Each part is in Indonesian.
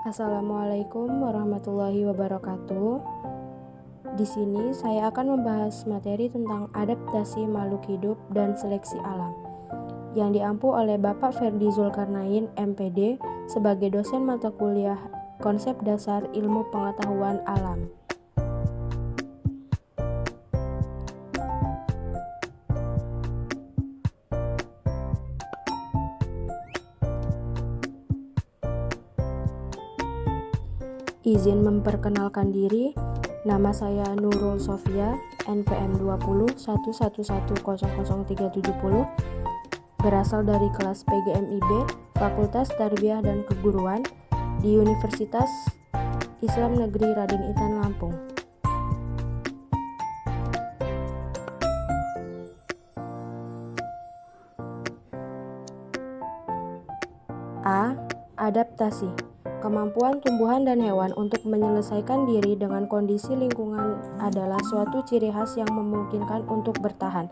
Assalamualaikum warahmatullahi wabarakatuh. Di sini saya akan membahas materi tentang adaptasi makhluk hidup dan seleksi alam yang diampu oleh Bapak Ferdi Zulkarnain, MPD, sebagai dosen mata kuliah Konsep Dasar Ilmu Pengetahuan Alam. Izin memperkenalkan diri, nama saya Nurul Sofia, NPM 20 111003770, berasal dari kelas PGMIB, Fakultas Tarbiyah dan Keguruan di Universitas Islam Negeri Rading Intan, Lampung. A. Adaptasi. Kemampuan tumbuhan dan hewan untuk menyelesaikan diri dengan kondisi lingkungan adalah suatu ciri khas yang memungkinkan untuk bertahan.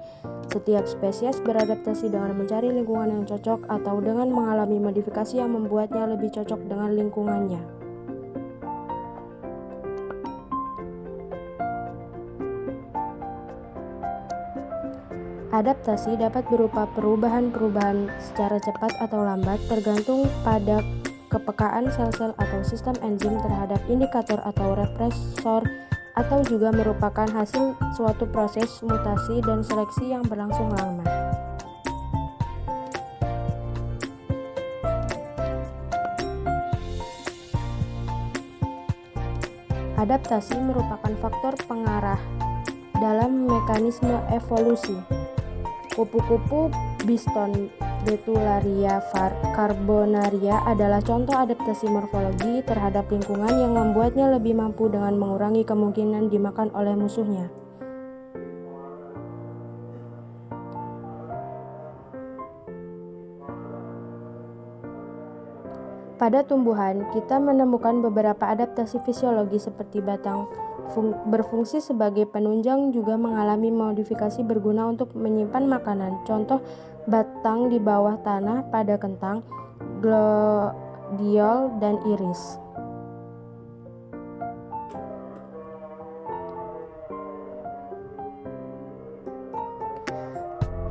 Setiap spesies beradaptasi dengan mencari lingkungan yang cocok atau dengan mengalami modifikasi yang membuatnya lebih cocok dengan lingkungannya. Adaptasi dapat berupa perubahan-perubahan secara cepat atau lambat tergantung pada kepekaan sel-sel atau sistem enzim terhadap indikator atau represor, atau juga merupakan hasil suatu proses mutasi dan seleksi yang berlangsung lama. Adaptasi merupakan faktor pengarah dalam mekanisme evolusi. Kupu-kupu Biston Betularia carbonaria adalah contoh adaptasi morfologi terhadap lingkungan yang membuatnya lebih mampu dengan mengurangi kemungkinan dimakan oleh musuhnya. Pada tumbuhan, kita menemukan beberapa adaptasi fisiologi seperti batang berfungsi sebagai penunjang juga mengalami modifikasi berguna untuk menyimpan makanan. Contoh batang di bawah tanah pada kentang, gladiol, dan iris.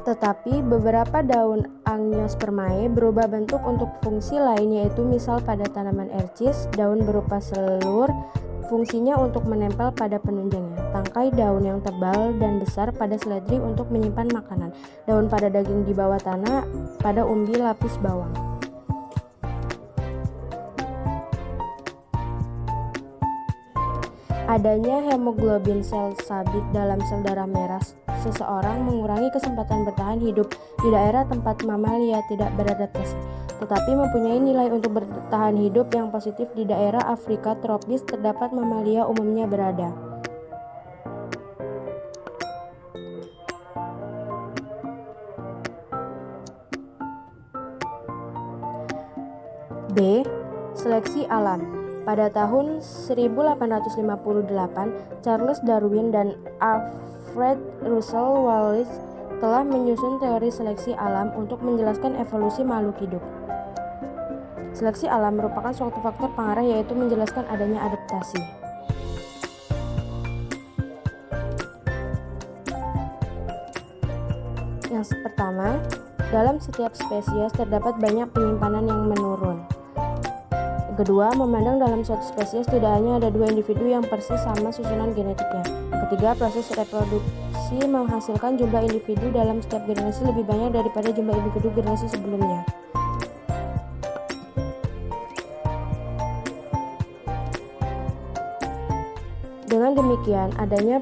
Tetapi beberapa daun Angiospermae berubah bentuk untuk fungsi lain, yaitu misal pada tanaman ercis, daun berupa selur fungsinya untuk menempel pada penunjangnya, tangkai daun yang tebal dan besar pada seledri untuk menyimpan makanan, daun pada daging di bawah tanah pada umbi lapis bawang. Adanya hemoglobin sel sabit dalam sel darah merah seseorang mengurangi kesempatan bertahan hidup di daerah tempat mamalia tidak beradaptasi, tetapi mempunyai nilai untuk bertahan hidup yang positif di daerah Afrika tropis terdapat mamalia umumnya berada. B. Seleksi alam. Pada tahun 1858, Charles Darwin dan Alfred Russel Wallace telah menyusun teori seleksi alam untuk menjelaskan evolusi makhluk hidup. Seleksi alam merupakan suatu faktor pengarah, yaitu menjelaskan adanya adaptasi. Yang pertama, dalam setiap spesies terdapat banyak penyimpanan yang menurun. Kedua, memandang dalam suatu spesies tidak hanya ada dua individu yang persis sama susunan genetiknya. Ketiga, proses reproduksi menghasilkan jumlah individu dalam setiap generasi lebih banyak daripada jumlah individu generasi sebelumnya. Dengan demikian, adanya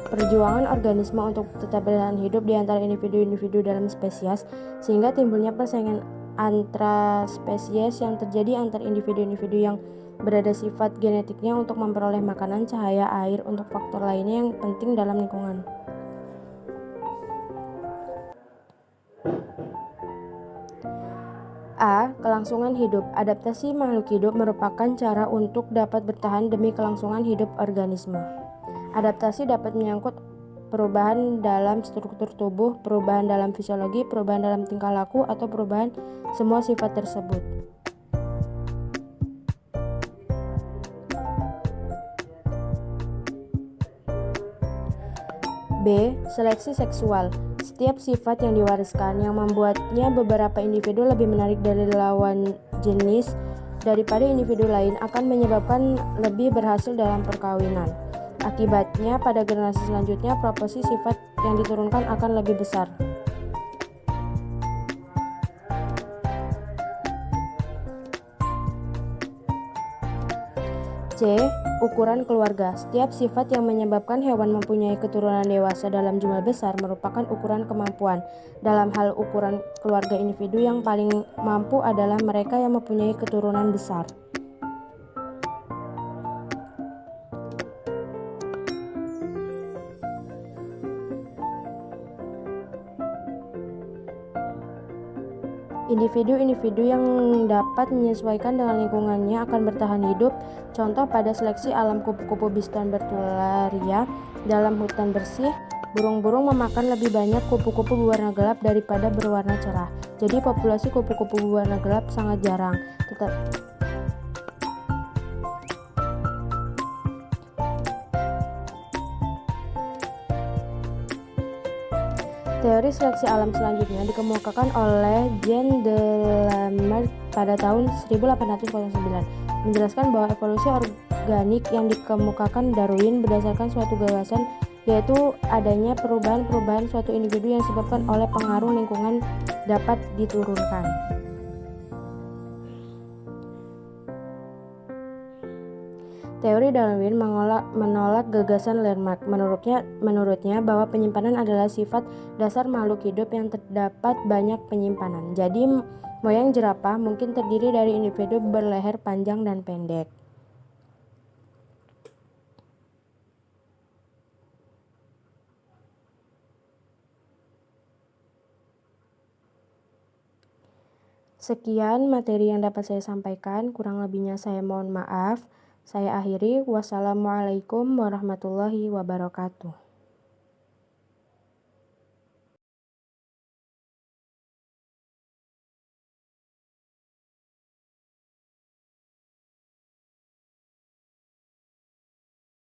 perjuangan organisme untuk tetap bertahan hidup di antara individu-individu dalam spesies, sehingga timbulnya persaingan antra spesies yang terjadi antar individu-individu yang berada sifat genetiknya untuk memperoleh makanan, cahaya, air, untuk faktor lainnya yang penting dalam lingkungan. A. Kelangsungan hidup. Adaptasi makhluk hidup merupakan cara untuk dapat bertahan demi kelangsungan hidup organisme. Adaptasi dapat menyangkut perubahan dalam struktur tubuh, perubahan dalam fisiologi, perubahan dalam tingkah laku, atau perubahan semua sifat tersebut. B. Seleksi seksual. Setiap sifat yang diwariskan yang membuatnya beberapa individu lebih menarik dari lawan jenis daripada individu lain akan menyebabkan lebih berhasil dalam perkawinan. Akibatnya, pada generasi selanjutnya proporsi sifat yang diturunkan akan lebih besar. C. Ukuran keluarga. Setiap sifat yang menyebabkan hewan mempunyai keturunan dewasa dalam jumlah besar merupakan ukuran kemampuan. Dalam hal ukuran keluarga, individu yang paling mampu adalah mereka yang mempunyai keturunan besar. Individu-individu yang dapat menyesuaikan dengan lingkungannya akan bertahan hidup. Contoh pada seleksi alam kupu-kupu Biston bertularia dalam hutan bersih, burung-burung memakan lebih banyak kupu-kupu berwarna gelap daripada berwarna cerah. Jadi populasi kupu-kupu berwarna gelap sangat jarang. Teori seleksi alam selanjutnya dikemukakan oleh Jean de Lamarck pada tahun 1809, menjelaskan bahwa evolusi organik yang dikemukakan Darwin berdasarkan suatu gagasan, yaitu adanya perubahan-perubahan suatu individu yang disebabkan oleh pengaruh lingkungan dapat diturunkan. Teori Darwin menolak gagasan Lamarck. Menurutnya bahwa penyimpanan adalah sifat dasar makhluk hidup yang terdapat banyak penyimpanan. Jadi moyang jerapah mungkin terdiri dari individu berleher panjang dan pendek. Sekian materi yang dapat saya sampaikan, kurang lebihnya saya mohon maaf. Saya akhiri, wassalamualaikum warahmatullahi wabarakatuh.